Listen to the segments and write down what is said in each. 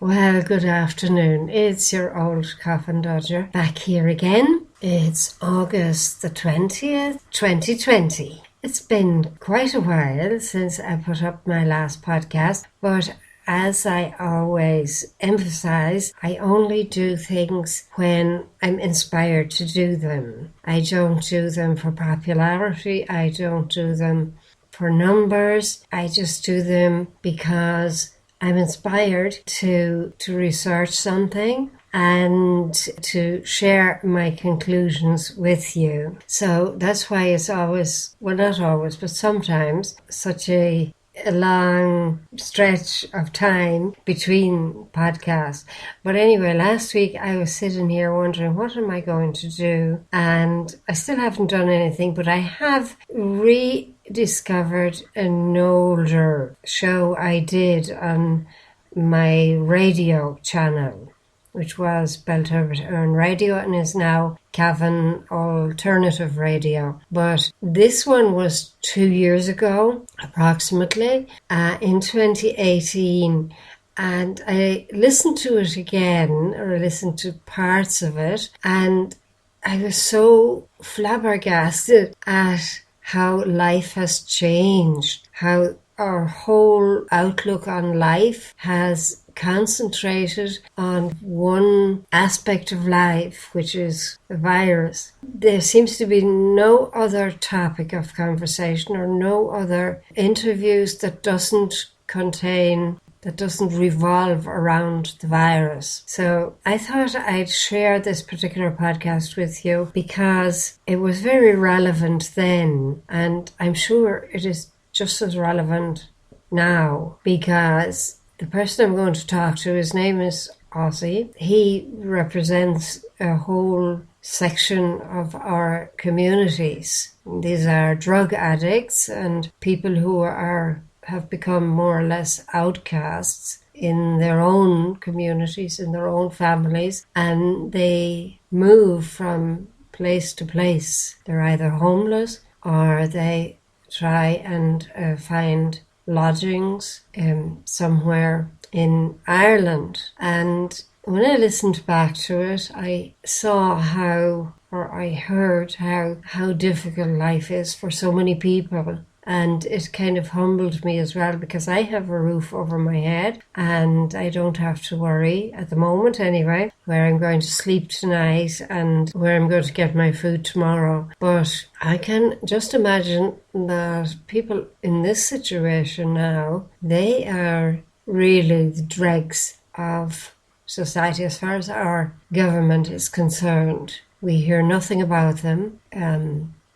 Well, good afternoon. It's your old coffin dodger back here again. It's August the 20th, 2020. It's been quite a while since I put up my last podcast, but as I always emphasize, I only do things when I'm inspired to do them. I don't do them for popularity. I don't do them for numbers. I just do them because I'm inspired to research something and to share my conclusions with you. So that's why it's always, well, not always, but sometimes such a long stretch of time between podcasts. But anyway, last week I was sitting here wondering, what am I going to do? And I still haven't done anything, but I have rediscovered an older show I did on my radio channel, which was Belturbetinfo Radio and is now Co.Cavan Alternative Radio. But this one was 2 years ago, approximately, in 2018. And I listened to it again, or I listened to parts of it, and I was so flabbergasted at how life has changed, how our whole outlook on life has concentrated on one aspect of life, which is the virus. There seems to be no other topic of conversation or no other interviews that doesn't revolve around the virus. So I thought I'd share this particular podcast with you because it was very relevant then, and I'm sure it is just as relevant now, because the person I'm going to talk to, his name is Ozzie. He represents a whole section of our communities. These are drug addicts and people who have become more or less outcasts in their own communities, in their own families, and they move from place to place. They're either homeless or they try and find lodgings somewhere in Ireland. And when I listened back to it, I heard how difficult life is for so many people. And it kind of humbled me as well, because I have a roof over my head and I don't have to worry, at the moment anyway, where I'm going to sleep tonight and where I'm going to get my food tomorrow. But I can just imagine that people in this situation now, they are really the dregs of society as far as our government is concerned. We hear nothing about them.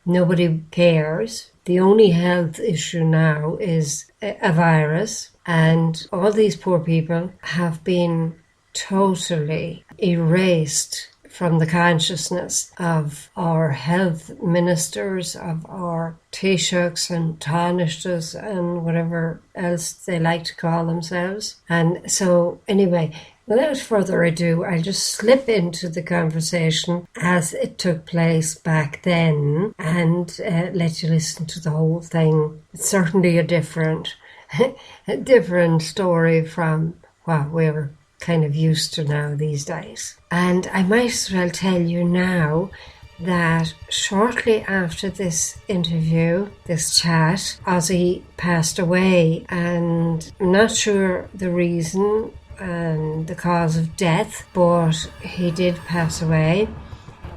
Nobody cares. The only health issue now is a virus, and all these poor people have been totally erased from the consciousness of our health ministers, of our Taoiseachs and Taoiseachs and whatever else they like to call themselves. And so anyway, without further ado, I'll just slip into the conversation as it took place back then and let you listen to the whole thing. It's certainly a different story from what we're kind of used to now these days. And I might as well tell you now that shortly after this interview, this chat, Ozzie passed away, and I'm not sure the reason and the cause of death, but he did pass away,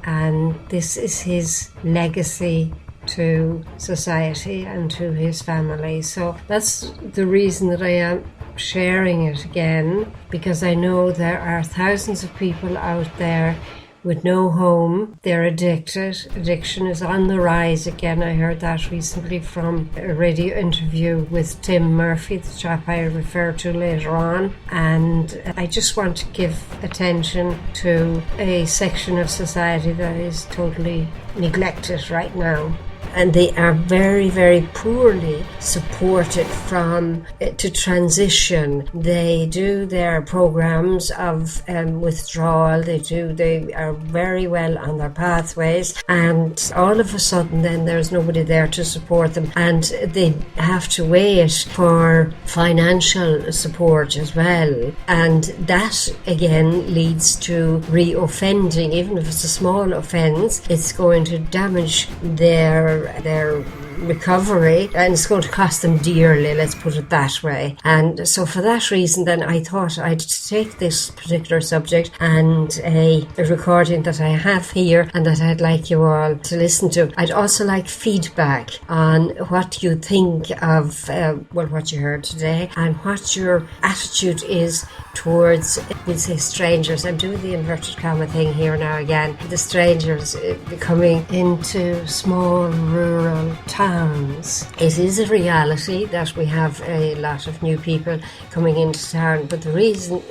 and this is his legacy to society and to his family. So that's the reason that I am sharing it again, because I know there are thousands of people out there with no home. They're addicted. Addiction is on the rise again. I heard that recently from a radio interview with Tim Murphy, the chap I refer to later on. And I just want to give attention to a section of society that is totally neglected right now. and they are very, very poorly supported to transition. They do their programs of withdrawal. They are very well on their pathways, and all of a sudden then there's nobody there to support them, and they have to wait for financial support as well, and that again leads to re-offending. Even if it's a small offence, it's going to damage their recovery, and it's going to cost them dearly, let's put it that way. And so for that reason then I thought I'd take this particular subject and a recording that I have here and that I'd like you all to listen to. I'd also like feedback on what you think of what you heard today, and what your attitude is towards, we'll say, strangers. I'm doing the inverted comma thing here now again. The strangers coming into small rural towns. It is a reality that we have a lot of new people coming into town, but the reason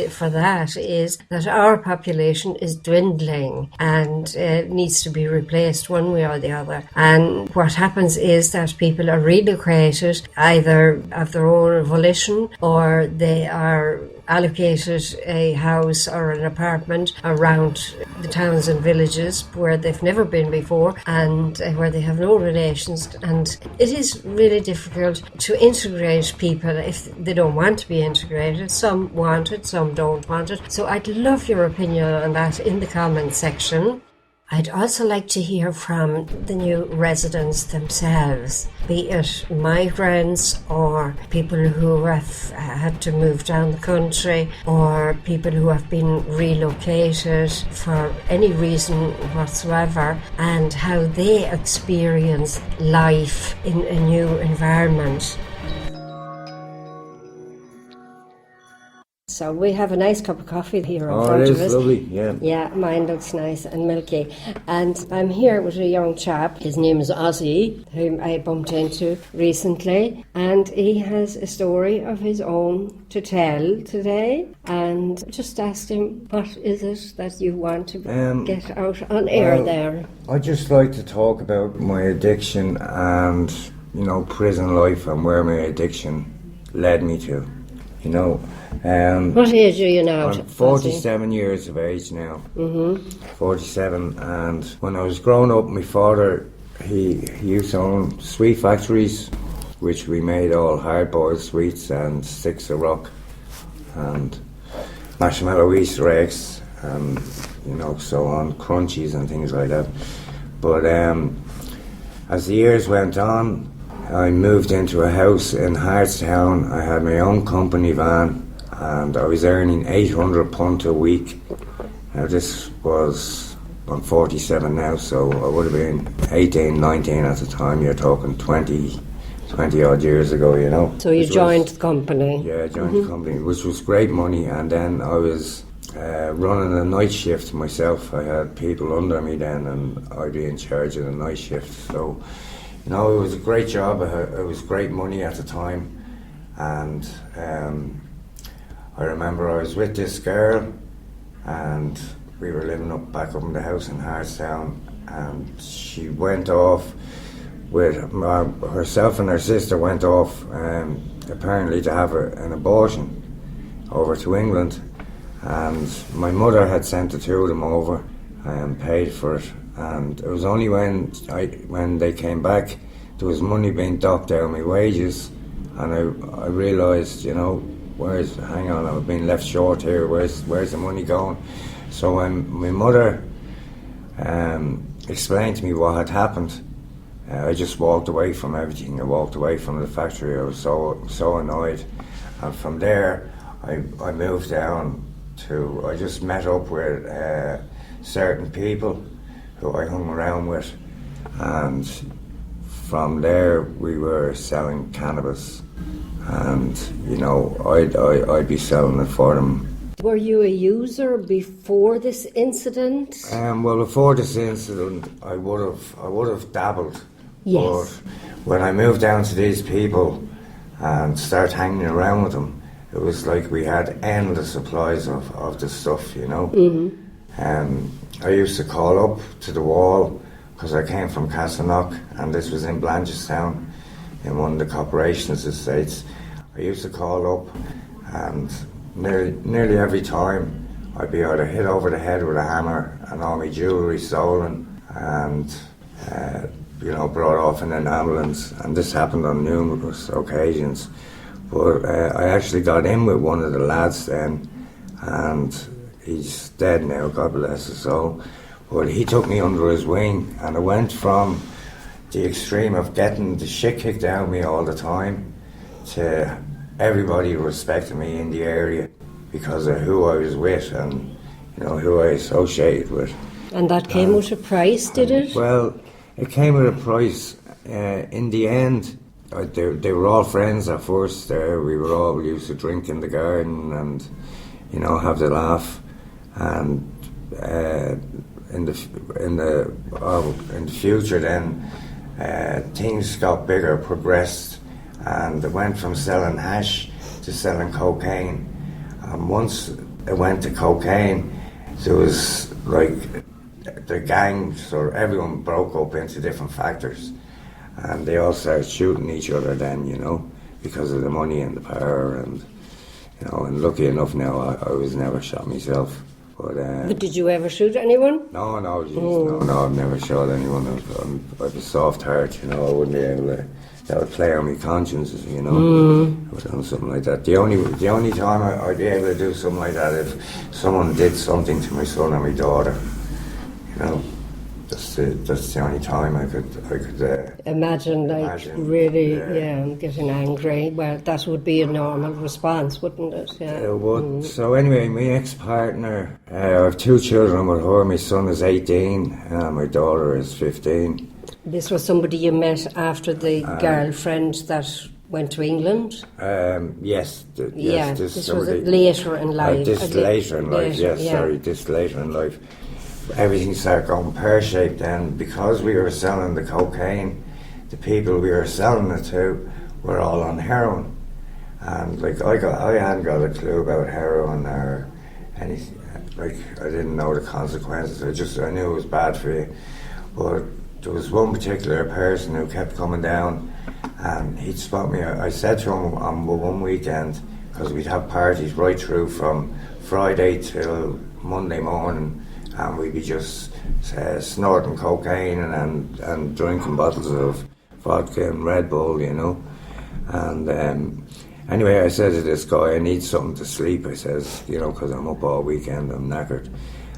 for that is that our population is dwindling and needs to be replaced one way or the other. And what happens is that people are relocated either of their own volition, or they are allocated a house or an apartment around the towns and villages where they've never been before, and where they have no relations. And it is really difficult to integrate people if they don't want to be integrated. Some want it, some don't want it. So I'd love your opinion on that in the comments section. I'd also like to hear from the new residents themselves, be it migrants or people who have had to move down the country, or people who have been relocated for any reason whatsoever, and how they experience life in a new environment. So we have a nice cup of coffee here in front of us. Oh, it is lovely, yeah. Yeah, mine looks nice and milky. And I'm here with a young chap. His name is Ozzie, whom I bumped into recently. And he has a story of his own to tell today. And just asked him, what is it that you want to get out on air there? I'd just like to talk about my addiction and, prison life and where my addiction led me to, What age are you now? I'm 47 years of age now. 47, and when I was growing up, my father, he used to own sweet factories, which we made all hard-boiled sweets and sticks of rock and marshmallow Easter eggs and, so on, crunchies and things like that. But as the years went on, I moved into a house in Hartstown. I had my own company van, and I was earning £800 a week. Now I'm 47 now, so I would have been 18, 19 at the time. You're talking 20 odd years ago, So you joined the company? Yeah, I joined the company, which was great money. And then I was running a night shift myself. I had people under me then, and I'd be in charge of the night shift. So, it was a great job. It was great money at the time. And I remember I was with this girl, and we were living back up in the house in Hartstown, and she went off with herself, and her sister went off apparently to have an abortion over to England, and my mother had sent the two of them over and paid for it. And it was only when they came back, there was money being docked down my wages, and I realised, hang on, I've been left short here, where's the money going? So when my mother explained to me what had happened, I just walked away from everything. I walked away from the factory. I was so annoyed. And from there, I moved down I just met up with certain people who I hung around with, and from there we were selling cannabis, and I'd be selling it for them. Were you a user before this incident? Well, before this incident, I would have dabbled. Yes. But when I moved down to these people and started hanging around with them, it was like we had endless supplies of the stuff, Mm-hmm. I used to call up to the wall, because I came from Castleknock, and this was in Blanchardstown, in one of the corporations estates. I used to call up, and nearly every time I'd be either hit over the head with a hammer and all my jewellery stolen, and brought off in an ambulance. And this happened on numerous occasions. But I actually got in with one of the lads then, and he's dead now, God bless his soul. But he took me under his wing, and I went from the extreme of getting the shit kicked out of me all the time to everybody respecting me in the area because of who I was with and who I associated with. And that came with a price, did it? Well, it came with a price. In the end, they were all friends at first. We were all used to drink in the garden and have the laugh. And in the future, then things got bigger, progressed, and it went from selling hash to selling cocaine. And once it went to cocaine, there was like the gangs or everyone broke up into different factors, and they all started shooting each other then, because of the money and the power, and and lucky enough now I was never shot myself. But did you ever shoot anyone? No, I've never shot anyone. I've a soft heart, I wouldn't be able to. That would play on my conscience, I would have done something like that. The only time I'd be able to do something like that if someone did something to my son or my daughter, That's the only time I could imagine really, getting angry. Well, that would be a normal response, wouldn't it? Yeah. It would. So anyway, my ex-partner, I have 2 children with her. My son is 18, and my daughter is 15. This was somebody you met after the girlfriend that went to England? Yes. This was later in life. This later in life. Everything started going pear-shaped then, because we were selling the cocaine. The people we were selling it to were all on heroin, and I hadn't got a clue about heroin or anything. I didn't know the consequences. I knew it was bad for you. But there was one particular person who kept coming down, and he'd spot me. I said to him on one weekend, because we'd have parties right through from Friday till Monday morning, and we'd be just snorting cocaine and drinking bottles of vodka and Red Bull, And anyway, I said to this guy, I need something to sleep, I says, because I'm up all weekend, I'm knackered.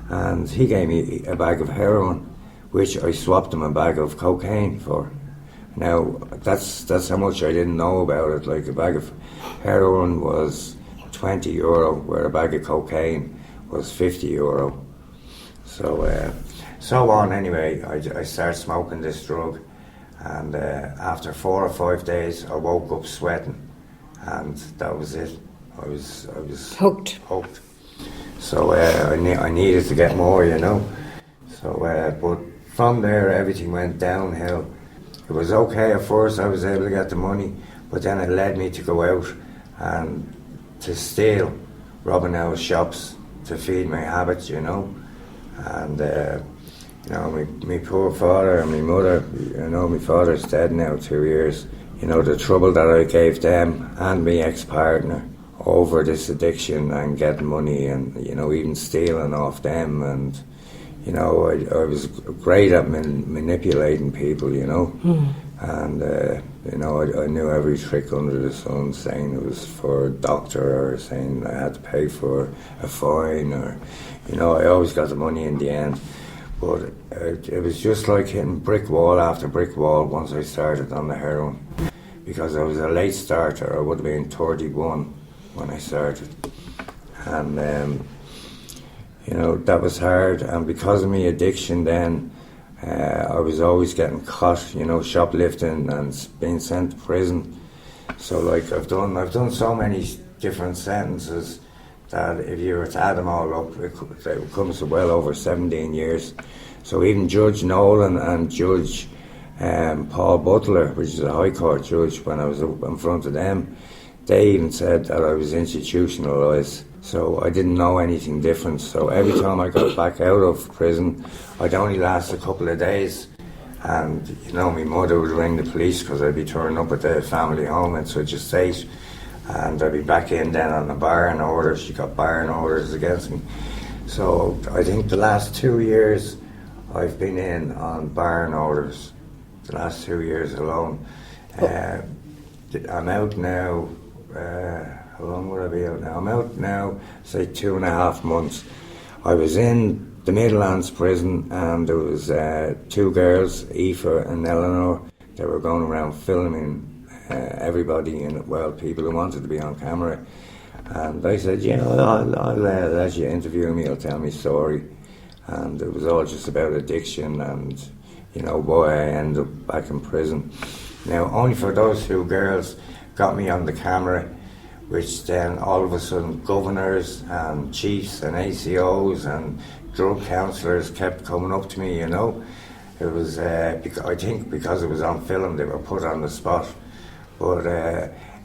And he gave me a bag of heroin, which I swapped him a bag of cocaine for. Now, that's how much I didn't know about it. Like, a bag of heroin was €20, where a bag of cocaine was €50. So on anyway, I started smoking this drug, and after 4 or 5 days I woke up sweating, and that was it. I was hooked. So I needed to get more, So, but from there everything went downhill. It was okay at first, I was able to get the money, but then it led me to go out and to steal, robbing out shops to feed my habits, And, my poor father and my mother, my father's dead now 2 years. The trouble that I gave them and my ex-partner over this addiction and getting money and, even stealing off them. And, I was great at manipulating people, And, I knew every trick under the sun, saying it was for a doctor or saying I had to pay for a fine or, I always got the money in the end. But it was just like hitting brick wall after brick wall once I started on the heroin. Because I was a late starter, I would have been 31 when I started. And, that was hard. And because of my addiction then, I was always getting caught, shoplifting and being sent to prison. So I've done so many different sentences that if you were to add them all up, it comes to well over 17 years. So even Judge Nolan and Judge Paul Butler, which is a High Court judge, when I was up in front of them, they even said that I was institutionalised. So I didn't know anything different. So every time I got back out of prison, I'd only last a couple of days. And, you know, my mother would ring the police because I'd be turning up at the family home in such a state, and I'd be back in then on the barring orders. She got barring orders against me. So I think the last 2 years I've been in on barring orders, the last 2 years alone. I'm out now, how long would I be out now? I'm out now, say 2.5 months. I was in the Midlands prison, and there was 2 girls, Aoife and Eleanor. They were going around filming everybody, people who wanted to be on camera. And I said, I'll let you interview me, I'll tell me story. And it was all just about addiction and, why I ended up back in prison. Now, only for those 2 girls got me on the camera, which then all of a sudden governors and chiefs and ACOs and drug counsellors kept coming up to me, It was, I think because it was on film, they were put on the spot. But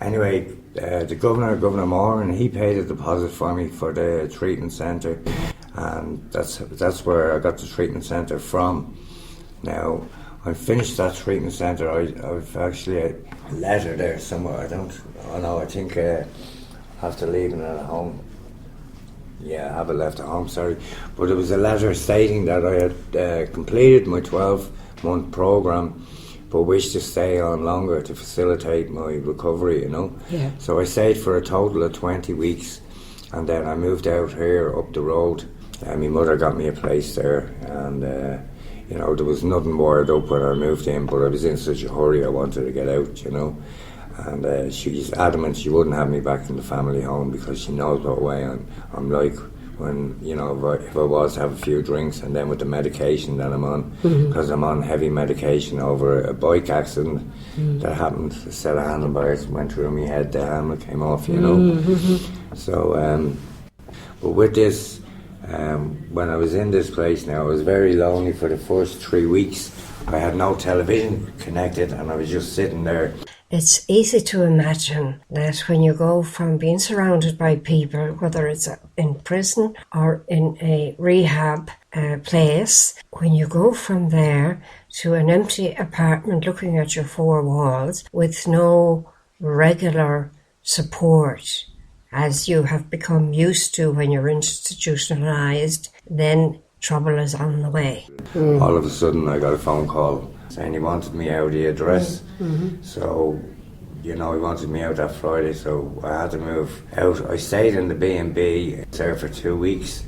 anyway, the Governor Moran, he paid a deposit for me for the treatment centre, and that's where I got the treatment centre from. Now, I finished that treatment centre. I've actually a letter there somewhere. I think I have to leave it at home. Yeah, I have it left at home, sorry. But it was a letter stating that I had completed my 12-month programme, but wished to stay on longer to facilitate my recovery, Yeah. So I stayed for a total of 20 weeks, and then I moved out here up the road. My mother got me a place there, and there was nothing wired up when I moved in, but I was in such a hurry, I wanted to get out, And she's adamant she wouldn't have me back in the family home because she knows what way I'm like when, if I was to have a few drinks, and then with the medication that I'm on, because I'm on heavy medication over a bike accident that happened. A set of handlebars went through my head, the helmet came off, So, but with this, when I was in this place now, I was very lonely for the first 3 weeks. I had no television connected, and I was just sitting there. It's easy to imagine that when you go from being surrounded by people, whether it's in prison or in a rehab place, when you go from there to an empty apartment looking at your 4 walls with no regular support, as you have become used to when you're institutionalised, then trouble is on the way. All of a sudden I got a phone call saying he wanted me out of the address. So, he wanted me out that Friday, so I had to move out. I stayed in the B&B there for 2 weeks,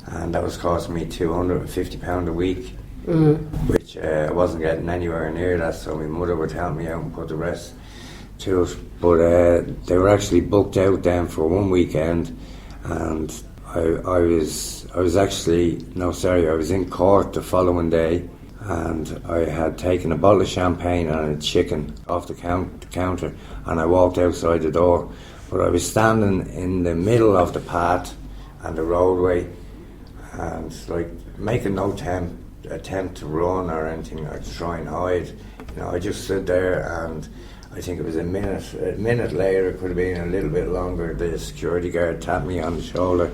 and that was costing me £250 a week, which I wasn't getting anywhere near that, so my mother would help me out and put the rest to it. But they were actually booked out then for 1 weekend, and I was in court the following day, and I had taken a bottle of champagne and a chicken off the counter, and I walked outside the door, but I was standing in the middle of the path and the roadway, and making no attempt to run or anything or to try and hide. I just stood there, and I think it was a minute later, it could have been a little bit longer, the security guard tapped me on the shoulder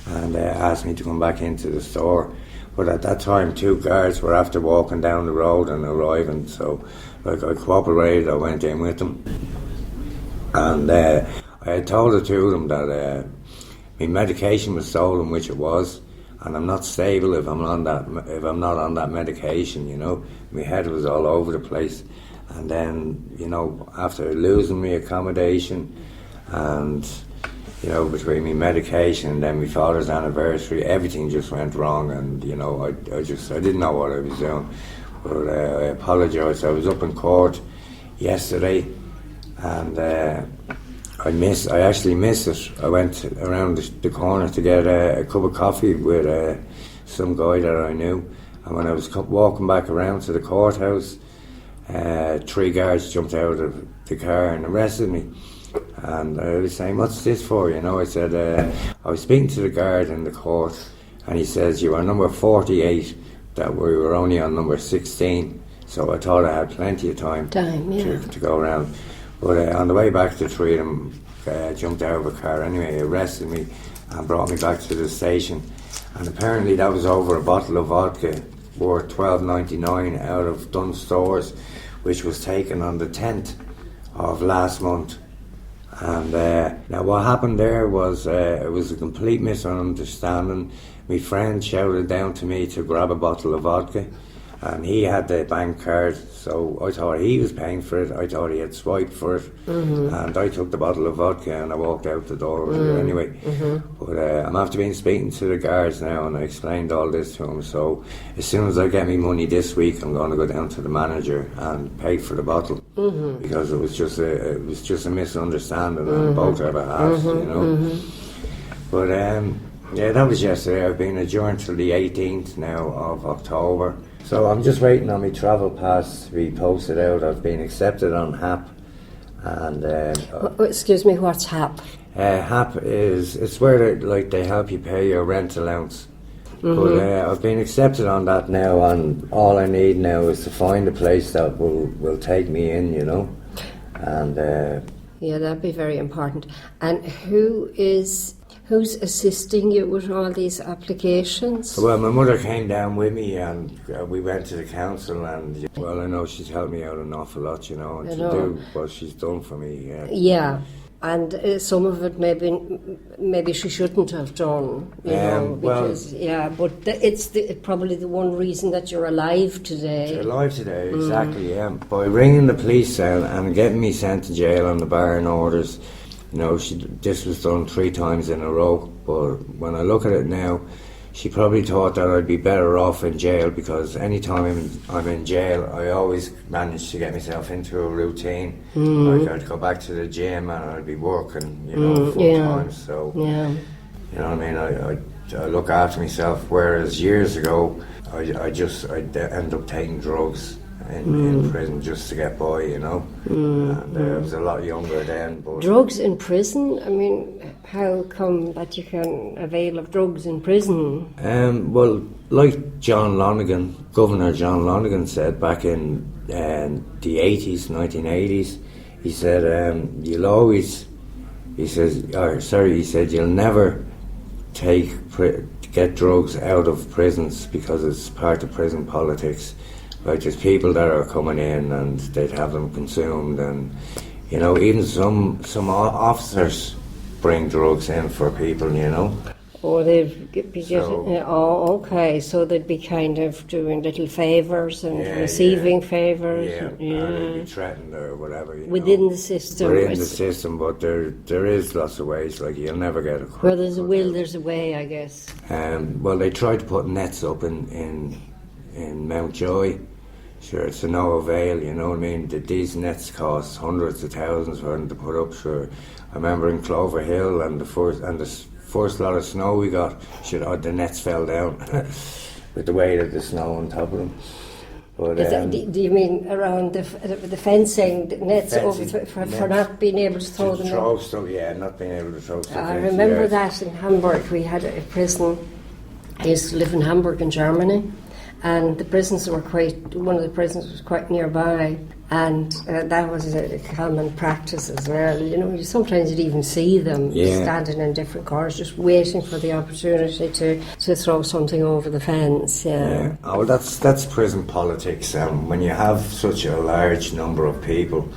and asked me to come back into the store. But at that time, 2 guards were after walking down the road and arriving, so I cooperated, I went in with them. And I had told the 2 of them that my medication was stolen, which it was, and I'm not stable if I'm not on that medication, My head was all over the place. And then, after losing my accommodation and, between my medication and then my father's anniversary, everything just went wrong, and, I didn't know what I was doing. But I apologised. I was up in court yesterday, and I actually missed it. I went around the corner to get a cup of coffee with some guy that I knew, and when I was walking back around to the courthouse, 3 guards jumped out of the car and arrested me. And I was saying, what's this for? I said, I was speaking to the guard in the court, and he says, you were number 48, that we were only on number 16. So I thought I had plenty of time to go around. But on the way back, the 3 of them jumped out of a car anyway, arrested me and brought me back to the station. And apparently that was over a bottle of vodka, worth $12.99 out of Dunnes Stores, which was taken on the 10th of last month. And now what happened there was it was a complete misunderstanding. My friend shouted down to me to grab a bottle of vodka, and he had the bank card, so I thought he was paying for it. I thought he had swiped for it, and I took the bottle of vodka and I walked out the door with it anyway. But I'm after being speaking to the guards now, and I explained all this to him. So as soon as I get me money this week, I'm going to go down to the manager and pay for the bottle, because it was just a misunderstanding on both our behalves, you know. But yeah, that was yesterday. I've been adjourned till the 18th now of October. So I'm just waiting on my travel pass to be posted out. I've been accepted on HAP. And excuse me, what's HAP? HAP it's where they help you pay your rent allowance. But I've been accepted on that now, and all I need now is to find a place that will take me in, you know. And yeah, that'd be very important. And who's assisting you with all these applications? Well, my mother came down with me, and we went to the council, and well, I know she's helped me out an awful lot, you know, and to do what she's done for me. Yeah, and some of it maybe she shouldn't have done, you know, because but it's probably the one reason that you're alive today. Alive today, exactly. Yeah, by ringing the police cell and getting me sent to jail on the bar and orders. You know, this was done 3 times in a row, but when I look at it now, she probably thought that I'd be better off in jail, because any time I'm in jail, I always manage to get myself into a routine. Like I'd go back to the gym and I'd be working, you know, full time. So, you know what I mean? I look after myself, whereas years ago, I'd end up taking drugs in prison just to get by, you know. And I was a lot younger then. But drugs in prison? I mean, how come that you can avail of drugs in prison? Well, like John Lonergan, Governor John Lonergan said back in the 80s, 1980s, he said, he said, you'll never get drugs out of prisons because it's part of prison politics. Like, there's people that are coming in and they'd have them consumed, and you know, even some officers bring drugs in for people, you know. Or they'd be getting, okay, so they'd be kind of doing little favours and receiving favours. Or they'd be threatened or whatever. Within the system. Within the system, but there is lots of ways, like you'll never get a cut. Where there's a will, there's a way, I guess. Well, they tried to put nets up in Mountjoy. Sure, it's to no avail, you know what I mean? These nets cost hundreds of thousands for them to put up, sure. I remember in Clover Hill and the first lot of snow we got, the nets fell down with the weight of the snow on top of them. But, do you mean around the fencing, the nets for not being able to throw them throw stuff, not being able to throw stuff. I remember that in Hamburg. We had a prison. I used to live in Hamburg in Germany. And the prisons were one of the prisons was quite nearby, and that was a common practice as well. You know, sometimes you'd even see them standing in different corners, just waiting for the opportunity to throw something over the fence. Yeah. Oh, well, that's prison politics. When you have such a large number of people,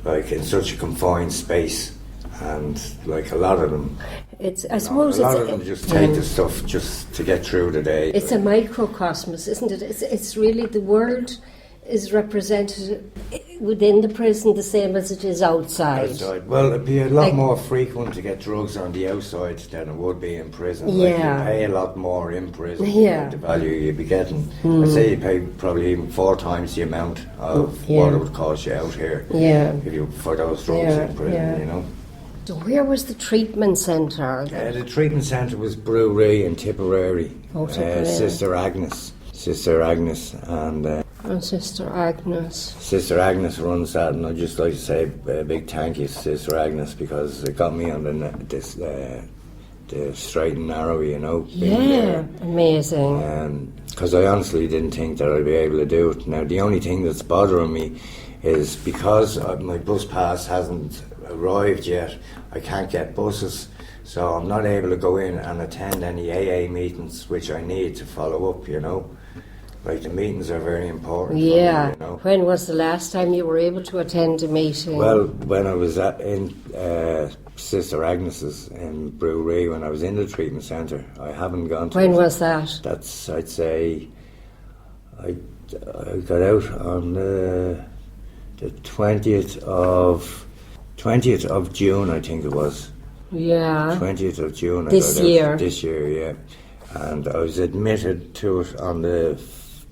like in such a confined space, and like a lot of them. I suppose a lot of them just take the stuff just to get through the day. It's a microcosmos, isn't it? It's really, the world is represented within the prison the same as it is outside. Well, it'd be a lot more frequent to get drugs on the outside than it would be in prison. Like, you pay a lot more in prison for the value you'd be getting. I'd say you pay probably even 4 times the amount of what it would cost you out here for those drugs in prison, you know. So where was the treatment centre? The treatment centre was Brewery in Tipperary. Sister Agnes, and Sister Agnes. Sister Agnes runs that, and I'd just like to say a big thank you to Sister Agnes, because it got me on the straight and narrow, you know. Amazing. Because I honestly didn't think that I'd be able to do it. Now, the only thing that's bothering me is because my bus pass hasn't arrived yet, I can't get buses, so I'm not able to go in and attend any AA meetings, which I need to follow up, you know. like the meetings are very important Yeah. for me, you know. When was the last time you were able to attend a meeting? Well, when I was in Sister Agnes's in Brewery, when I was in the treatment centre, I haven't gone to When it. was that? That's, I'd say, I got out on the 20th of June, I think it was. Yeah. 20th of June. This I got out year? This year, yeah. And I was admitted to it on the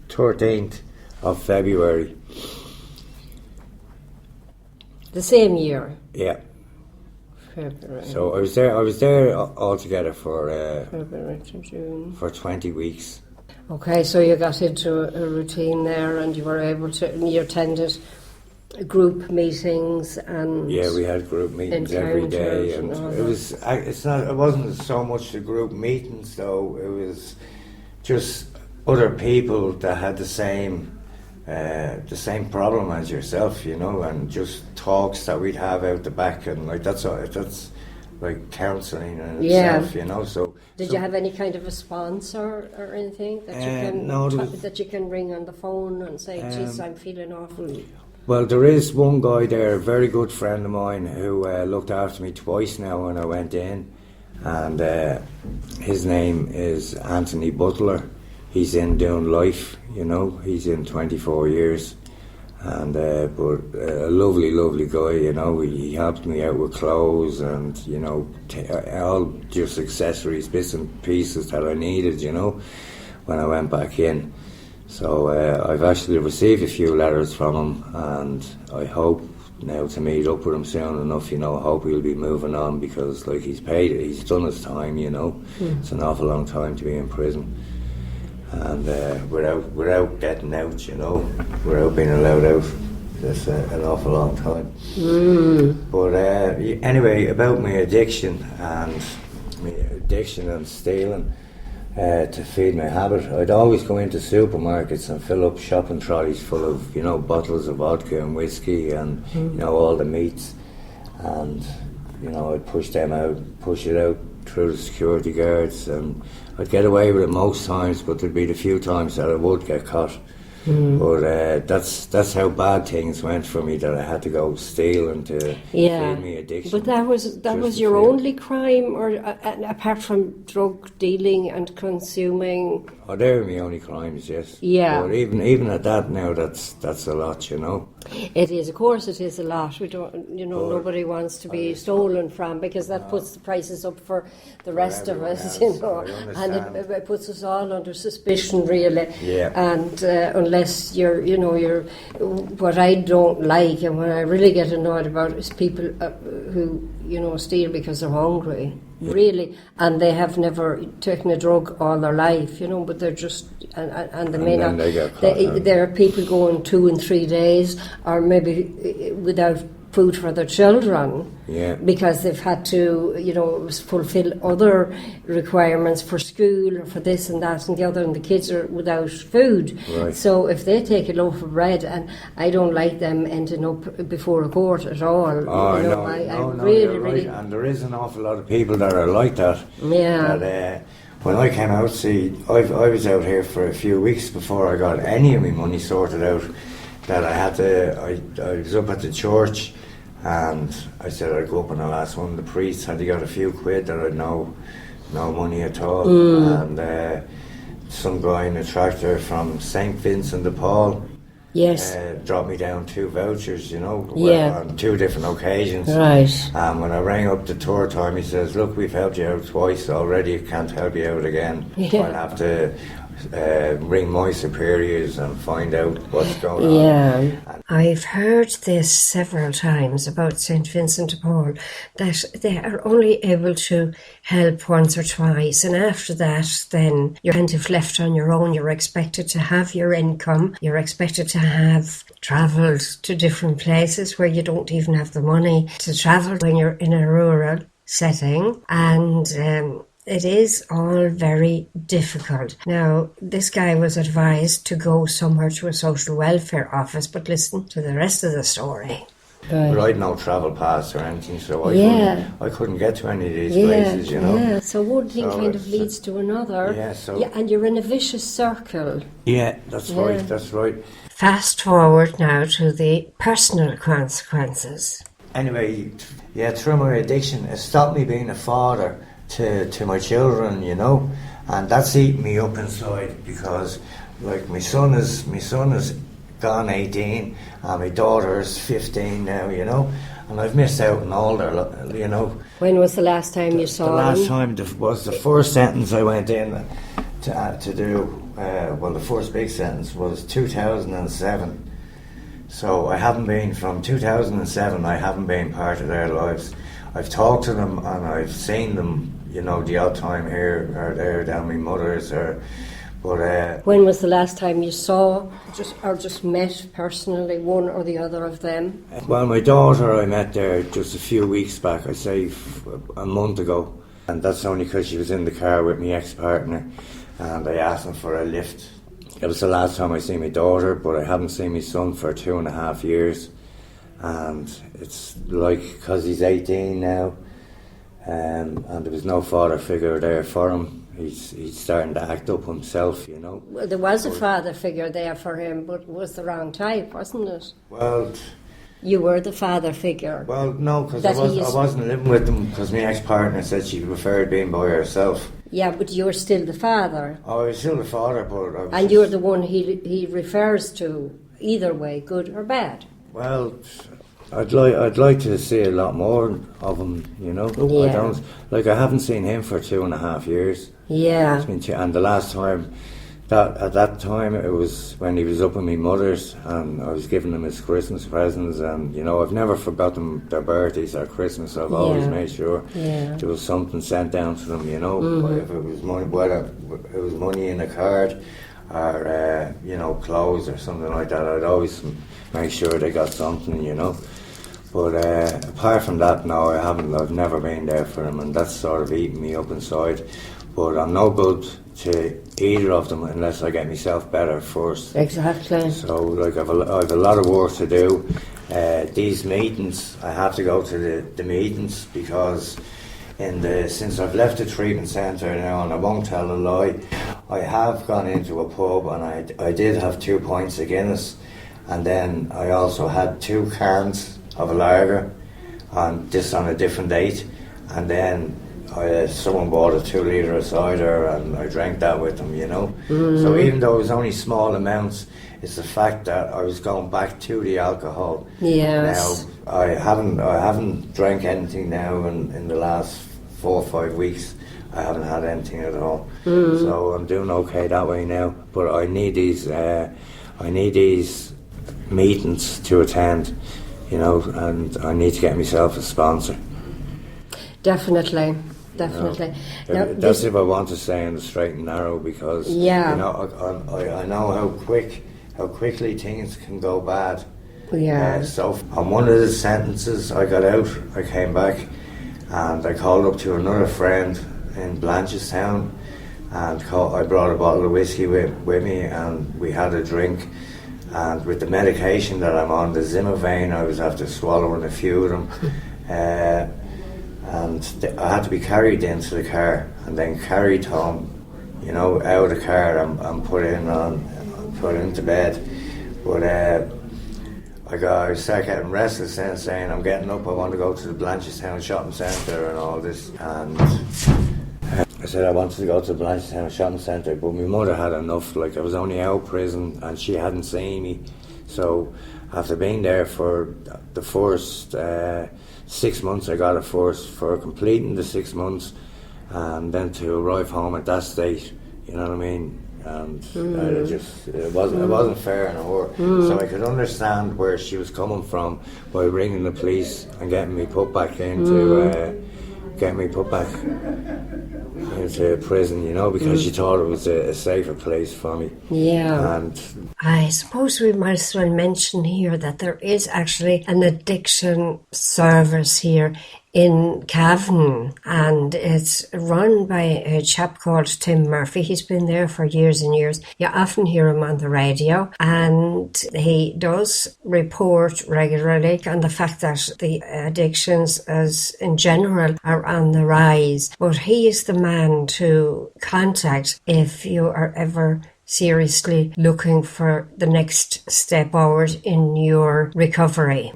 13th of February. The same year? Yeah. February. So I was there altogether for February to June. for 20 weeks. Okay, so you got into a routine there and you were able to, you attended group meetings and... Yeah, we had group meetings every day, and it wasn't so much the group meetings though, it was just other people that had the same problem as yourself, you know, and just talks that we'd have out the back, and like that's like counselling in itself, you know. So did you have any kind of a sponsor or anything that you can that you can ring on the phone and say, "Geez, I'm feeling awful"? Well, there is one guy there, a very good friend of mine, who looked after me twice now when I went in, and his name is Anthony Butler. He's in doing life, you know. He's in 24 years, and but a lovely guy, you know. He helped me out with clothes and, you know, all just accessories, bits and pieces that I needed, you know, when I went back in. So I've actually received a few letters from him, and I hope now to meet up with him soon enough, you know. I hope he'll be moving on, because like he's done his time, you know. It's an awful long time to be in prison, and without getting out, you know, without being allowed out. That's an awful long time. But anyway, about my addiction and stealing to feed my habit, I'd always go into supermarkets and fill up shopping trolleys full of, you know, bottles of vodka and whiskey and you know, all the meats, and you know, I'd push it out through the security guards, and I'd get away with it most times, but there'd be the few times that I would get caught. But that's how bad things went for me, that I had to go stealing to feed me addiction. But that was your only crime, or apart from drug dealing and consuming? Oh, they were my only crimes, yes. Yeah. But even at that now, that's a lot, you know. It is, of course, it is a lot. We don't, you know, nobody wants to be stolen from, because that puts the prices up for the rest of us, you know, and it puts us all under suspicion, really. Yeah. And unless you're what I don't like, and what I really get annoyed about, is people who, you know, steal because they're hungry. Really, and they have never taken a drug all their life, you know, but they're just, and they may not. There are people going 2 and 3 days, or maybe without food for their children, because they've had to, you know, fulfill other requirements for school or for this and that and the other, and the kids are without food. Right. So if they take a loaf of bread, and I don't like them ending up before a court at all. Oh, you know, no, really, you're right. really, and there is an awful lot of people that are like that. Yeah. That, when I came out, I was out here for a few weeks before I got any of my money sorted out. That I was up at the church, and I said I'd go up and I'll ask one of the priests, had he got a few quid that I'd no money at all. And some guy in a tractor from St. Vincent Paul dropped me down 2 vouchers, you know, on 2 different occasions. Right. And when I rang up the third time, he says, "Look, we've helped you out twice already, can't help you out again. I'll have to ring my superiors and find out what's going on." Yeah. I've heard this several times about St. Vincent de Paul, that they are only able to help once or twice, and after that then you're kind of left on your own. You're expected to have your income, you're expected to have travelled to different places where you don't even have the money to travel when you're in a rural setting, and it is all very difficult. Now, this guy was advised to go somewhere to a social welfare office, but listen to the rest of the story. But I'd no travel pass or anything, so I couldn't get to any of these places, you know. Yeah, so one thing kind of leads to another. And you're in a vicious circle. Yeah, that's right. Fast forward now to the personal consequences. Anyway, through my addiction, it stopped me being a father to my children, you know, and that's eating me up inside, because like my son is gone 18 and my daughter is 15 now, you know, and I've missed out on all their, you know. When was the last time you saw them? The last time was the first sentence I went in to do. The first big sentence was 2007. So I haven't been, from 2007, I haven't been part of their lives. I've talked to them and I've seen them, you know, the odd time here or there down my mother's, but when was the last time you saw just met personally one or the other of them? Well, my daughter I met there just a few weeks back, I'd say a month ago, and that's only because she was in the car with my ex-partner and I asked him for a lift. It was the last time I seen my daughter, but I haven't seen my son for 2.5 years, and it's like, because he's 18 now, and there was no father figure there for him. He's starting to act up himself, you know. Well, there was a father figure there for him, but it was the wrong type, wasn't it? Well, you were the father figure. Well, no, because I wasn't living with them, because my ex-partner said she preferred being by herself. Yeah, but you're still the father. Oh, I was still the father, but and you're the one he refers to, either way, good or bad. Well, I'd like to see a lot more of him, you know. Yeah. I haven't seen him for 2.5 years. Yeah. It's been and the last time, at that time, it was when he was up at my mother's, and I was giving him his Christmas presents, and, you know, I've never forgotten their birthdays or Christmas. I've always made sure there was something sent down to them, you know. If it was money, whether it was money in a card or, you know, clothes or something like that, I'd always make sure they got something, you know. But apart from that, no, I've never been there for them, and that's sort of eating me up inside. But I'm no good to either of them unless I get myself better first. Exactly. So, like, I've a lot of work to do. These meetings, I have to go to the meetings, because since I've left the treatment centre now, and I won't tell a lie, I have gone into a pub and I did have 2 pints of Guinness, and then I also had 2 cans of a lager, and this on a different date, and then someone bought a 2 litre of cider and I drank that with them, you know. So even though it was only small amounts, it's the fact that I was going back to the alcohol. Yes. Now I haven't drank anything now in the last 4 or 5 weeks. I haven't had anything at all. So I'm doing okay that way now. But I need these meetings to attend, you know, and I need to get myself a sponsor. Definitely. You know, that's if I want to stay in the straight and narrow, because you know, I know how quickly things can go bad. Yeah. So on one of the sentences I got out, I came back and I called up to another friend in Blanchestown, and I brought a bottle of whiskey with me, and we had a drink. And with the medication that I'm on, the Zimmervein, I was after swallowing a few of them. And I had to be carried into the car and then carried home, you know, out of the car and put into bed. But I started getting restless then, saying, I'm getting up, I want to go to the Blanchestown shopping centre and all this. And I said I wanted to go to the Blanchestown shopping centre, but my mother had enough. Like, I was only out of prison and she hadn't seen me. So after being there for the first 6 months, I got a force for completing the 6 months, and then to arrive home at that state, you know what I mean? And it wasn't fair on her. So I could understand where she was coming from by ringing the police and getting me put back into prison, you know, because she thought it was a safer place for me. Yeah. And I suppose we might as well mention here that there is actually an addiction service here in Cavan, and it's run by a chap called Tim Murphy. He's been there for years and years. You often hear him on the radio, and he does report regularly on the fact that the addictions as in general are on the rise. But he is the man to contact if you are ever seriously looking for the next step forward in your recovery.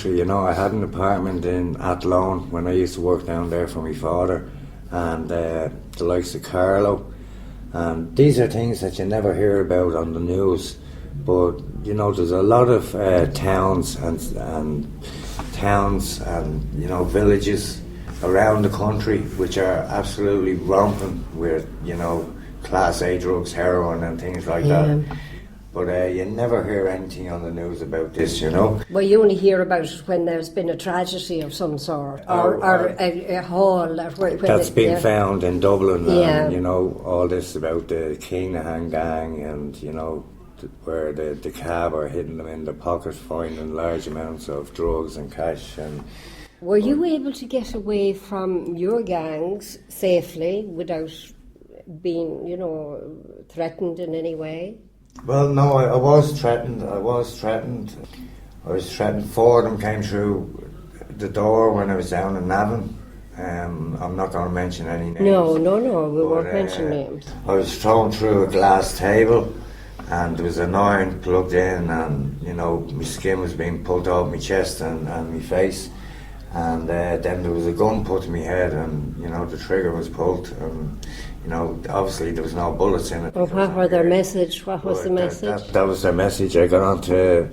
You know, I had an apartment in Athlone when I used to work down there for my father, and the likes of Carlo, and these are things that you never hear about on the news. But you know, there's a lot of towns and you know, villages around the country which are absolutely rampant with, you know, Class A drugs, heroin and things like that. But you never hear anything on the news about this, you know. Well, you only hear about it when there's been a tragedy of some sort, or a hall that's been found in Dublin, and you know, all this about the Killashandra gang, and you know, where the cab are hitting them in the pocket, finding large amounts of drugs and cash. And were you able to get away from your gangs safely without being, you know, threatened in any way? Well, no, I was threatened. I was threatened. Four of them came through the door when I was down in Navan. I'm not going to mention any names. No, we won't mention names. I was thrown through a glass table, and there was an iron plugged in, and you know, my skin was being pulled off my chest and my face. And then there was a gun put to my head, and you know, the trigger was pulled, and you know, obviously there was no bullets in it. Well, what was their message? What was the message? That was their message. I got on to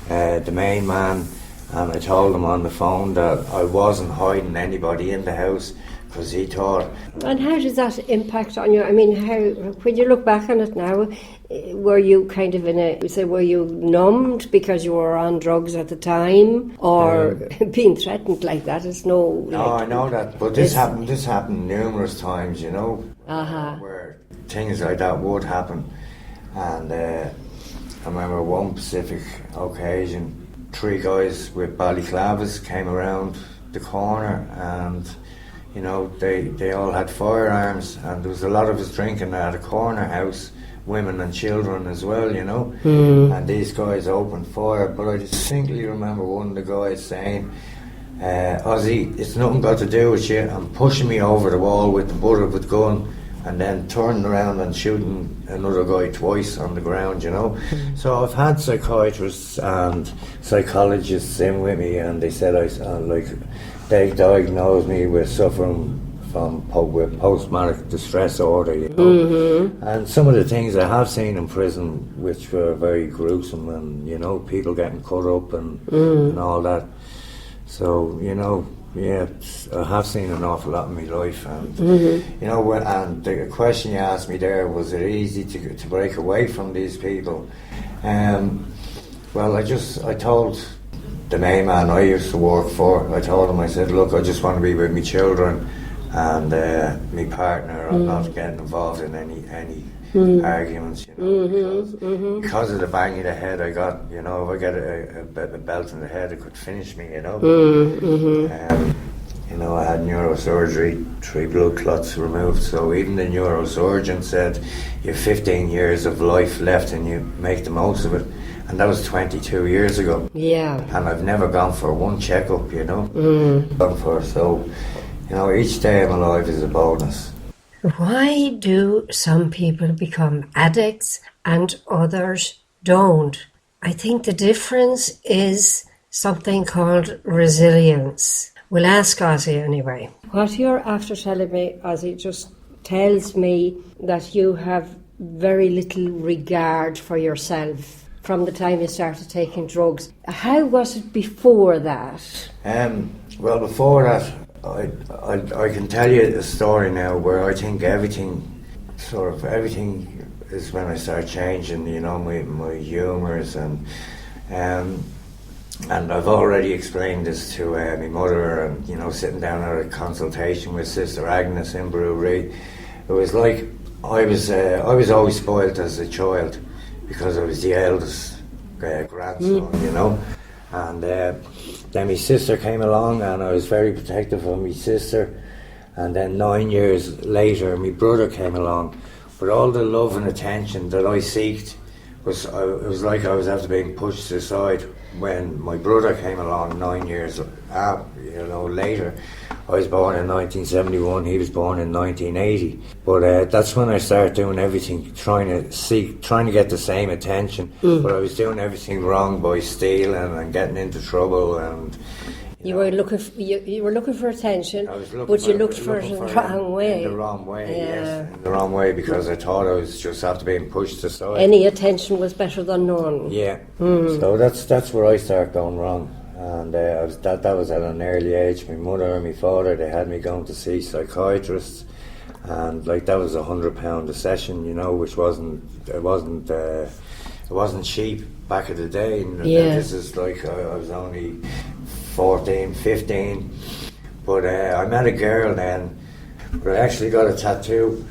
the main man, and I told him on the phone that I wasn't hiding anybody in the house, because he thought. And how does that impact on you? I mean, how, when you look back on it now, were you kind of were you numbed because you were on drugs at the time, or being threatened like that is no? No, I know that, but this happened numerous times, you know, where things like that would happen. And I remember one specific occasion, 3 guys with balaclavas came around the corner, and you know, they all had firearms, and there was a lot of us drinking at a corner house, women and children as well, you know. And these guys opened fire, but I distinctly remember one of the guys saying, Ozzie, it's nothing got to do with you, and pushing me over the wall with the butt of the gun, and then turning around and shooting another guy twice on the ground, you know. So I've had psychiatrists and psychologists in with me, and they said they diagnosed me with suffering with post-traumatic distress disorder, you know. And some of the things I have seen in prison, which were very gruesome, and you know, people getting cut up and all that. So you know, yeah, I have seen an awful lot in my life, and you know, and the question you asked me there, was it easy to break away from these people? Well, I told the main man I used to work for, I told him, I said, look, I just want to be with my children and my partner. I'm not getting involved in any arguments, you know, because of the bang of the head I got, you know, if I get a belt in the head, it could finish me, you know. You know, I had neurosurgery, 3 blood clots removed, so even the neurosurgeon said, you have 15 years of life left and you make the most of it. And that was 22 years ago. Yeah. And I've never gone for one checkup, you know. So, you know, each day of my life is a bonus. Why do some people become addicts and others don't? I think the difference is something called resilience. We'll ask Ozzie anyway. What you're after telling me, Ozzie, just tells me that you have very little regard for yourself from the time you started taking drugs. How was it before that? Well, before that, I can tell you a story now where I think everything is when I start changing, you know, my humours, and I've already explained this to my mother, and you know, sitting down at a consultation with Sister Agnes in Brewery. It was like I was always spoilt as a child, because I was the eldest grandson, you know, And then my sister came along, and I was very protective of my sister. And then 9 years later, my brother came along. But all the love and attention that I seeked it was like I was after being pushed aside when my brother came along 9 years later. I was born in 1971, he was born in 1980. But that's when I started doing everything, trying to get the same attention. But I was doing everything wrong by stealing and getting into trouble. And you were looking for attention, but you looked for it in the wrong way. In the wrong way, yes. In the wrong way, because I thought I was just after being pushed aside. Any attention was better than none. Yeah. So that's where I started going wrong. And that was at an early age. My mother and my father, they had me going to see psychiatrists, and like that was £100 a session, which wasn't cheap back in the day. And this is like I was only 14, 15. But I met a girl then, but I actually got a tattoo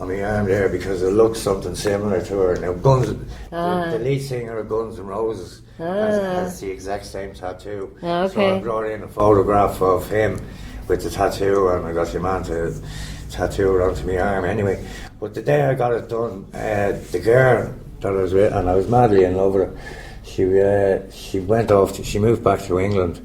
on my arm there because it looked something similar to her. Now the lead singer of Guns N' Roses has the exact same tattoo. So I brought in a photograph of him with the tattoo, and I got your man to tattoo it onto my arm anyway. But the day I got it done, the girl that I was with, and I was madly in love with her, she went off, she moved back to England,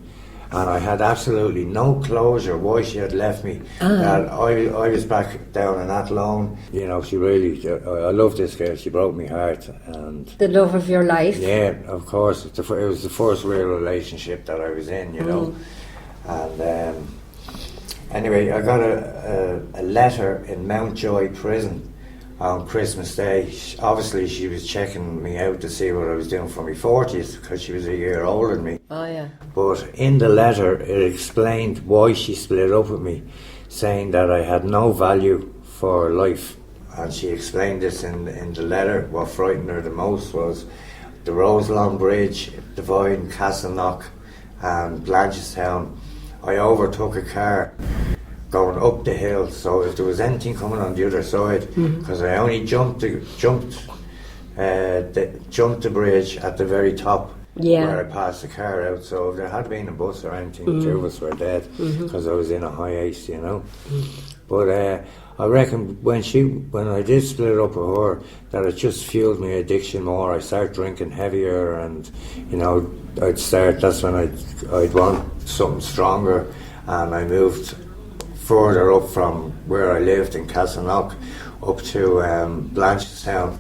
and I had absolutely no closure why she had left me. And I was back down in Athlone. She really, I love this girl, she broke my heart. And the love of your life. Yeah, of course. It was the first real relationship that I was in, And anyway, I got a letter in Mountjoy prison on Christmas Day. Obviously, she was checking me out to see what I was doing for my 40th, because she was a year older than me. Oh, yeah. But in the letter, it explained why she split up with me, saying that I had no value for life. And she explained this in the letter. What frightened her the most was the Roselawn Bridge dividing Castleknock and Blanchardstown. I overtook a car going up the hill, so if there was anything coming on the other side, because I only jumped the bridge at the very top, where I passed the car out. So if there had been a bus or anything, two of us were dead, because I was in a high ace, But I reckon when I did split up with her, that it just fueled my addiction more. I started drinking heavier, and that's when I'd want something stronger, and I moved further up from where I lived in Castleknock up to Blanchardstown,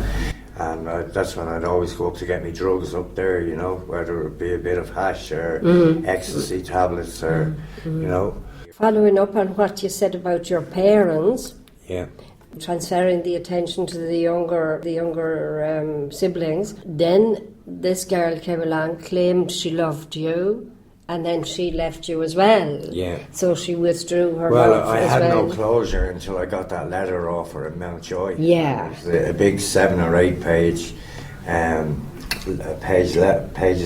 and that's when I'd always go up to get me drugs up there, whether it be a bit of hash or ecstasy tablets or Following up on what you said about your parents, transferring the attention to the younger siblings, then this girl came along, claimed she loved you, and then she left you as well. Yeah. So she withdrew her love as well. I had no closure until I got that letter off her at Mountjoy. Yeah. It was a big 7 or 8 pages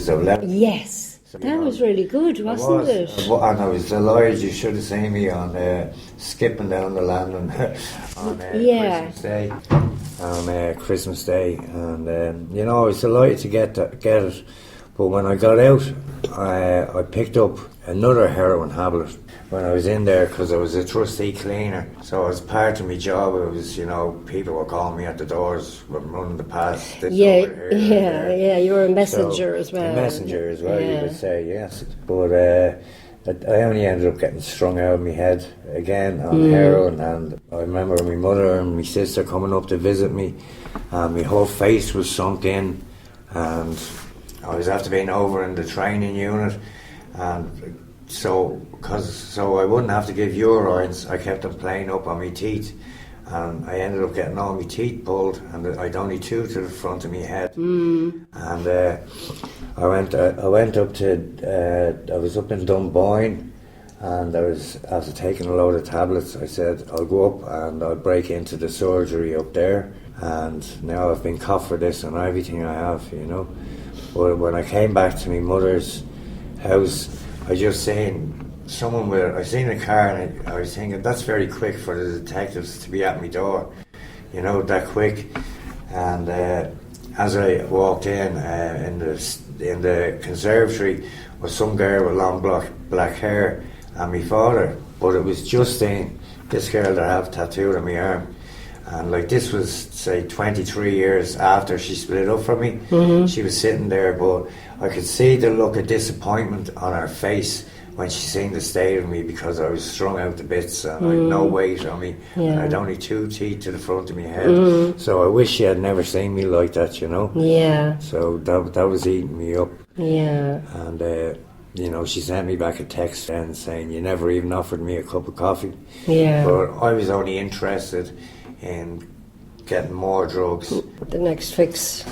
of letters. Yes. So, that was really good, wasn't it? And I was delighted. You should have seen me on skipping down the landing on Christmas Day. And I was delighted to get it. But when I got out, I picked up another heroin habit when I was in there, because I was a trustee cleaner. So as part of my job, it was, people were calling me at the doors, running the past. You were a messenger as well. A messenger as well, you would say, yes. But I only ended up getting strung out of my head again on heroin. And I remember my mother and my sister coming up to visit me, and my whole face was sunk in, and I was after being over in the training unit, and so I wouldn't have to give urines, I kept them playing up on my teeth, and I ended up getting all my teeth pulled, and I'd only 2 to the front of my head. And I went up to I was up in Dunboyne, and after taking a load of tablets, I said I'll go up and I'll break into the surgery up there, and now I've been caught for this and everything I have, But when I came back to my mother's house, I just seen I seen a car, and I was thinking, that's very quick for the detectives to be at my door, that quick. And as I walked in the conservatory was some girl with long black hair and my father, but it was Justine, this girl that I have tattooed on my arm. And like this was, say, 23 years after she split up from me. She was sitting there, but I could see the look of disappointment on her face when she seen the state of me, because I was strung out to bits and I had no weight on me, and I had only 2 teeth to the front of my head. So I wish she had never seen me like that, you know. Yeah. So that was eating me up. Yeah. And you know, she sent me back a text then saying, you never even offered me a cup of coffee. Yeah. But I was only interested in getting more drugs. The next fix.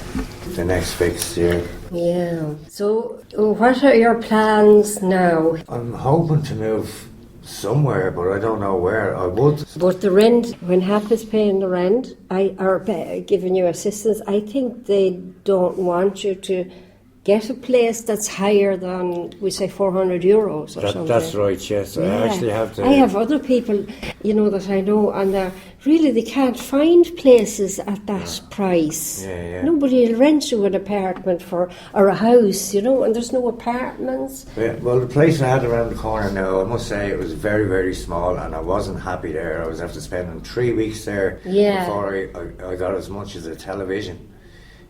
The next fix, yeah. Yeah. So what are your plans now? I'm hoping to move somewhere, but I don't know where. I would. But the rent, when HAP is paying the rent, giving you assistance, I think they don't want you to get a place that's higher than, we say, €400 or something. That's right, yes. Yeah. I actually have to... I have other people, you know, that I know, and they can't find places at that price. Yeah. Nobody will rent you an apartment or a house, you know, and there's no apartments. Yeah, well, the place I had around the corner now, I must say it was very, very small, and I wasn't happy there. I was after spending 3 weeks there before I got as much as a television.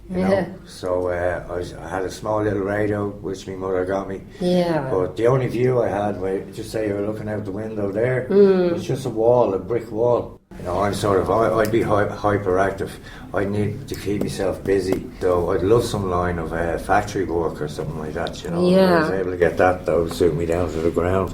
You know? So I had a small little radio which my mother got me. Yeah. But the only view I had, just say you were looking out the window there, was just a brick wall. You know, I'd be hyperactive. I need to keep myself busy. So I'd love some line of factory work or something like that, you know. Yeah. I was able to get that would suit me down to the ground.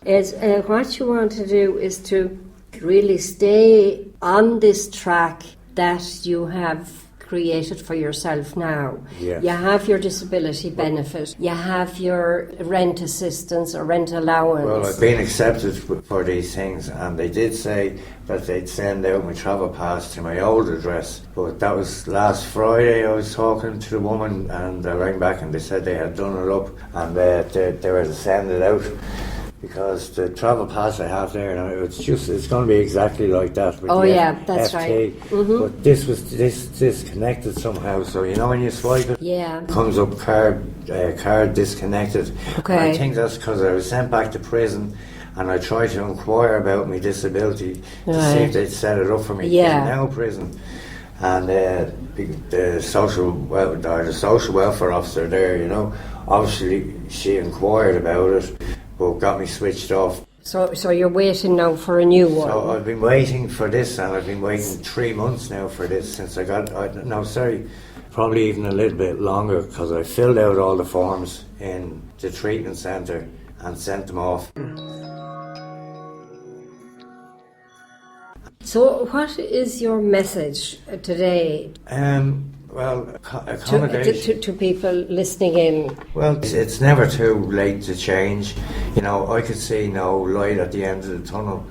What you want to do is to really stay on this track that you have created for yourself now. Yeah. You have your disability benefit, you have your rent assistance or rent allowance. Well, I've been accepted for these things, and they did say that they'd send out my travel pass to my old address, but that was last Friday. I was talking to the woman and I rang back and they said they had done it up and they were to send it out. Because the travel pass I have there now, it's going to be exactly like that. With that's FT. right. But this was disconnected somehow. So you know when you swipe it, it comes up card disconnected. Okay. And I think that's because I was sent back to prison, and I tried to inquire about my disability to see if they'd set it up for me in now prison. And the social welfare officer there, you know, obviously she inquired about it, but got me switched off. So you're waiting now for a new one? So I've been waiting for this, and I've been waiting 3 months now for this since I got... probably even a little bit longer, because I filled out all the forms in the treatment centre and sent them off. So what is your message today? Well, accommodation to people listening in. Well, it's never too late to change. You know, I could see no light at the end of the tunnel,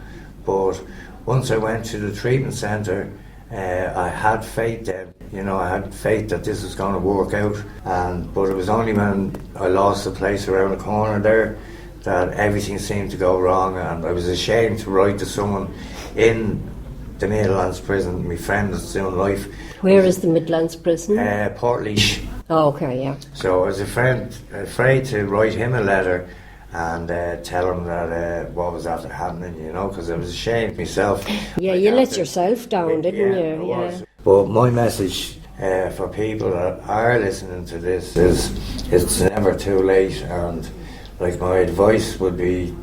but once I went to the treatment centre, I had faith then. You know, I had faith that this was going to work out. But it was only when I lost the place around the corner there that everything seemed to go wrong, and I was ashamed to write to someone in the Midlands prison, my friend that's doing life. Where is the Midlands prison? Portlaoise. Oh, okay, yeah. So I was afraid to write him a letter and tell him that what was after happening, you know, because I was ashamed myself. Yeah, you let yourself down, didn't you? Yeah. But my message for people that are listening to this is it's never too late, and like my advice would be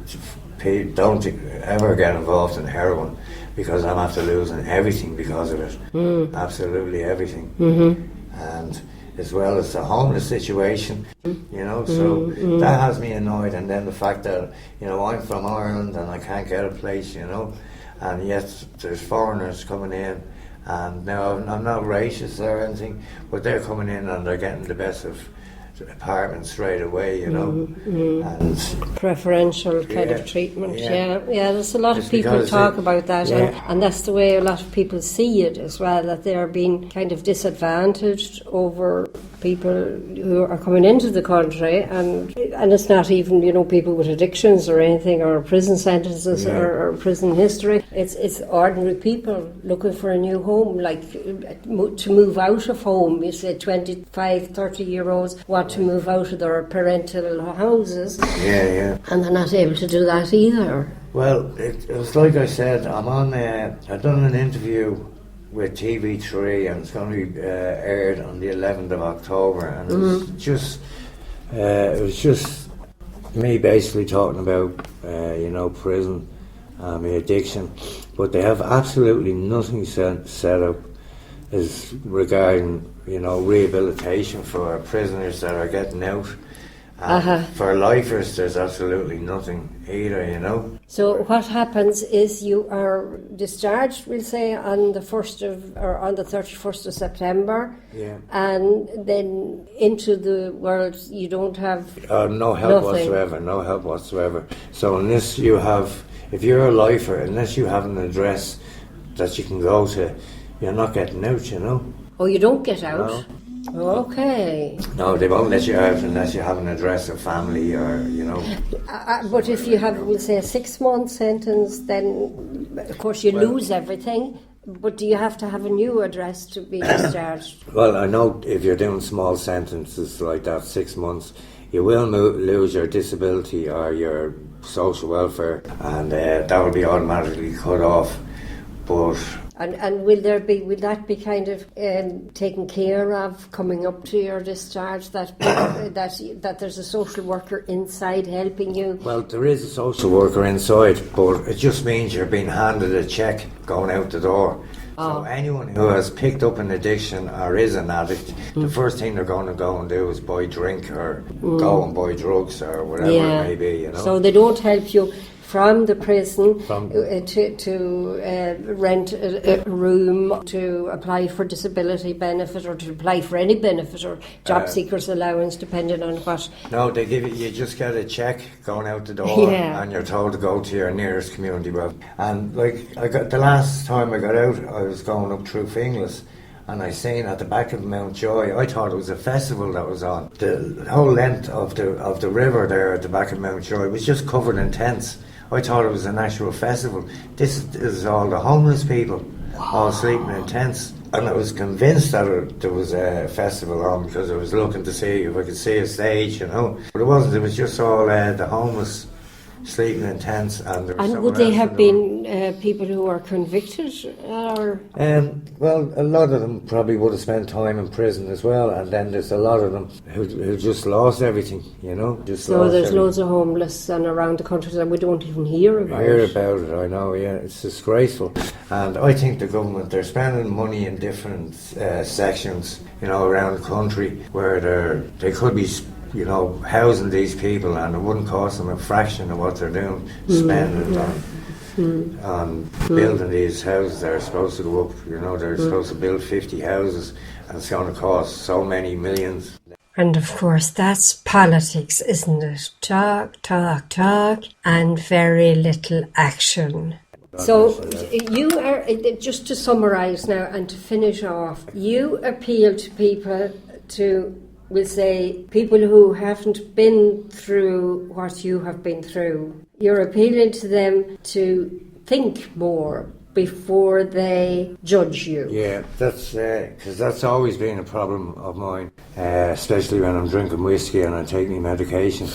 don't ever get involved in heroin, because I'm after losing everything because of it. Absolutely everything. And as well as the homeless situation, you know, so that has me annoyed. And then the fact that, you know, I'm from Ireland and I can't get a place, you know, and yet there's foreigners coming in, and now I'm not racist or anything, but they're coming in and they're getting the best of apartments straight away, you know, and preferential kind of treatment. Yeah. There's a lot of people talk about that, and that's the way a lot of people see it as well, that they're being kind of disadvantaged over people who are coming into the country, and it's not even, people with addictions or anything, or prison sentences or prison history. It's ordinary people looking for a new home, like to move out of home. You say 25, 30-year-olds want to move out of their parental houses. And they're not able to do that either. Well, it was like I said, I've done an interview with TV3, and it's going to be aired on the 11th of October, and it was just me basically talking about prison and my addiction, but they have absolutely nothing set up as regarding rehabilitation for prisoners that are getting out. For lifers, there's absolutely nothing either, So what happens is you are discharged, we'll say, on the 31st of September, and then into the world you don't have no help whatsoever. So unless you have, if you're a lifer, unless you have an address that you can go to, you're not getting out, Oh, you don't get out? No. Okay. No, they won't let you out unless you have an address of family or, But if you have, we'll say, a 6-month sentence, then of course you lose everything. But do you have to have a new address to be discharged? Well, I know if you're doing small sentences like that, 6 months, you will lose your disability or your social welfare, and that will be automatically cut off. But And will that be kind of taken care of coming up to your discharge, that there's a social worker inside helping you? Well, there is a social worker inside, but it just means you're being handed a cheque going out the door. So anyone who has picked up an addiction or is an addict, the first thing they're going to go and do is buy drink or go and buy drugs or whatever it may be, So they don't help you from the prison to rent a room, to apply for disability benefit, or to apply for any benefit or job seekers allowance, depending on what. No, they give you just get a cheque going out the door, and you're told to go to your nearest community well. And the last time I got out, I was going up through Finglas, and I seen at the back of Mount Joy, I thought it was a festival that was on. The whole length of the river there at the back of Mount Joy was just covered in tents. I thought it was an actual festival. This is all the homeless people, all sleeping in tents. And I was convinced that there was a festival on, because I was looking to see if I could see a stage, But it wasn't. It was just all the homeless sleeping in tents. And would they have been people who are convicted? Or? Well, a lot of them probably would have spent time in prison as well, and then there's a lot of them who just lost everything, So there's loads of homeless and around the country that we don't even hear about. I know, it's disgraceful. And I think the government, they're spending money in different sections, around the country where they could be housing these people, and it wouldn't cost them a fraction of what they're doing, spending on building these houses. They're supposed to go up, they're supposed to build 50 houses, and it's going to cost so many millions. And of course, that's politics, isn't it? Talk, talk, talk, and very little action. So you are, just to summarise now and to finish off, you appeal to people we'll say people who haven't been through what you have been through. You're appealing to them to think more before they judge you. Yeah, that's because that's always been a problem of mine, especially when I'm drinking whiskey and I take my medication.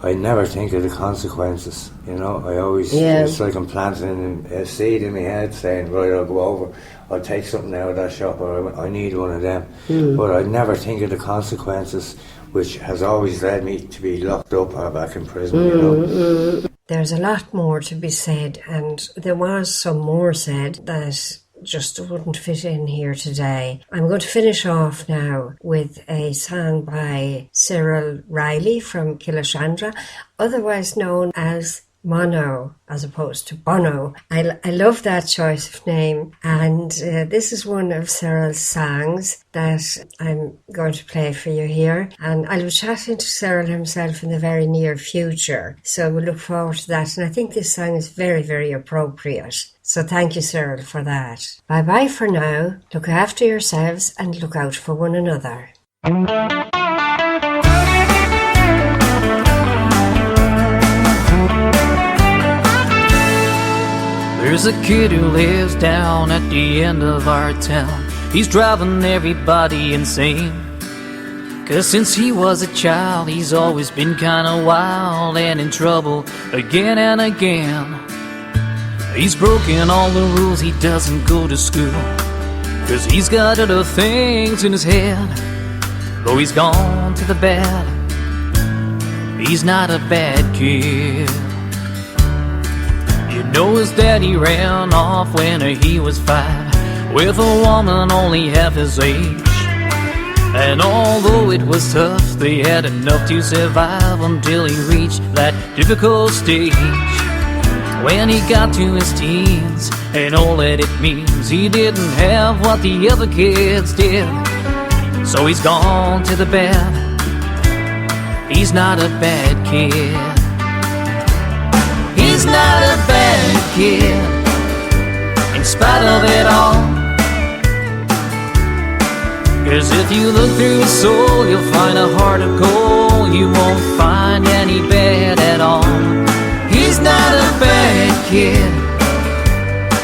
I never think of the consequences, I always, it's like I'm planting a seed in my head saying, right, I'll go over, I'll take something out of that shop, or I need one of them. But I never think of the consequences, which has always led me to be locked up or back in prison, There's a lot more to be said, and there was some more said that just wouldn't fit in here today. I'm going to finish off now with a song by CYRIL REILLY from Killashandra, otherwise known as Mono as opposed to Bono. I love that choice of name, and this is one of CYRIL's songs that I'm going to play for you here, and I'll be chatting to CYRIL himself in the very near future, so we'll look forward to that. And I think this song is very, very appropriate, so thank you, CYRIL, for that. Bye bye for now. Look after yourselves and look out for one another. There's a kid who lives down at the end of our town. He's driving everybody insane. 'Cause since he was a child, he's always been kinda wild and in trouble again and again. He's broken all the rules, he doesn't go to school, 'cause he's got other things in his head. Though he's gone to the bed, he's not a bad kid. You know his daddy ran off when he was 5 with a woman only half his age. And although it was tough, they had enough to survive until he reached that difficult stage. When he got to his teens, and all that it means, he didn't have what the other kids did. So he's gone to the bed, he's not a bad kid. He's not a bad kid, in spite of it all. 'Cause if you look through his soul, you'll find a heart of gold. You won't find any bad at all. He's not a bad kid,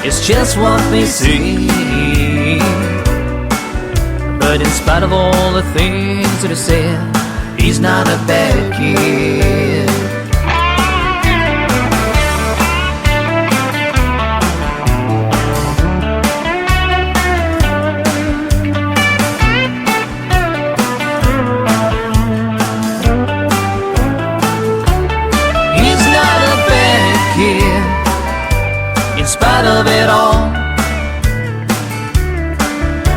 it's just what they say. But in spite of all the things that are said, he's not a bad kid. In spite of it all,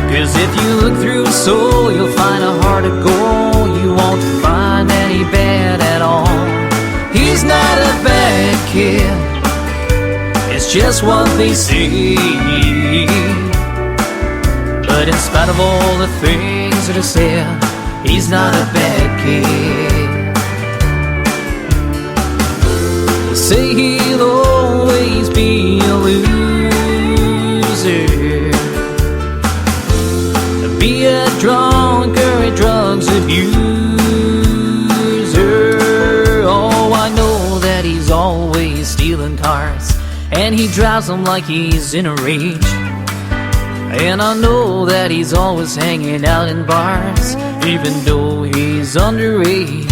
'cause if you look through his soul, you'll find a heart of gold. You won't find any bad at all. He's not a bad kid, it's just what they say. But in spite of all the things that are said, he's not a bad kid. Say he'll always be a loser, be a drunk or a drugs abuser. Oh, I know that he's always stealing cars, and he drives them like he's in a rage. And I know that he's always hanging out in bars, even though he's underage.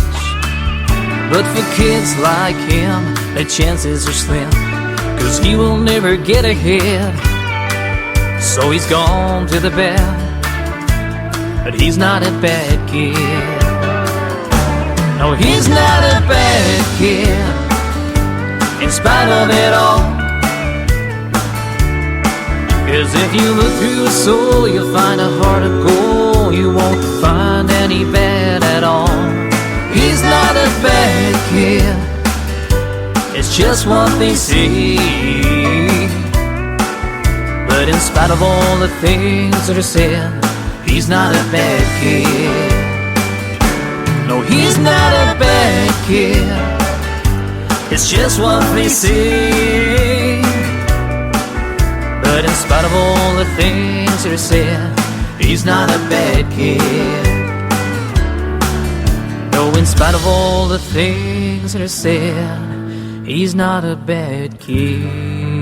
But for kids like him, the chances are slim, 'cause he will never get ahead. So he's gone to the bed, but he's not a bad kid. No, he's not a bad kid, in spite of it all. 'Cause if you look through his soul, you'll find a heart of gold. You won't find any bad at all. He's not a bad kid, it's just what they say. But in spite of all the things that are said, he's not a bad kid. No, he's not a bad kid, it's just what they say. But in spite of all the things that are said, he's not a bad kid. No, in spite of all the things that are said, he's not a bad kid.